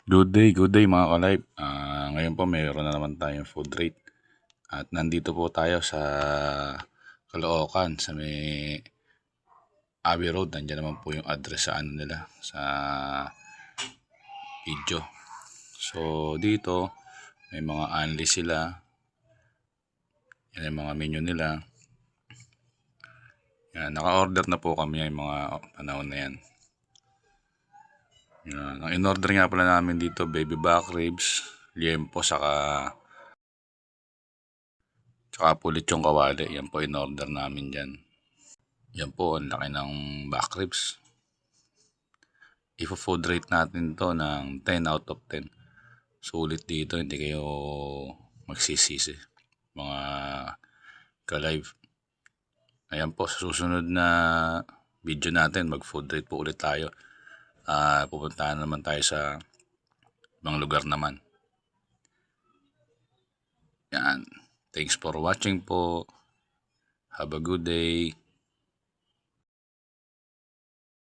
Good day mga ka-live. Ngayon po mayroon na naman tayong food rate. At nandito po tayo sa Caloocan, sa may Abbey Road. Nandiyan naman po yung address sa ano nila, sa video. So dito, may mga unli sila. Yan yung mga menu nila. Yan, naka-order na po kami yung mga panahon na yan. Yan. Ang in-order nga pala namin dito, baby back ribs, liempo, saka pulit yung kawali. Yan po in-order namin dyan. Yan po, ang laki ng back ribs. Ifo-food rate natin to ng 10 out of 10. Sulit dito, hindi kayo magsisisi. Mga ka-live. Ayan po, sa susunod na video natin, mag-food rate po ulit tayo. Pupuntahan naman tayo sa ibang lugar naman. Yan. Thanks for watching po. Have a good day.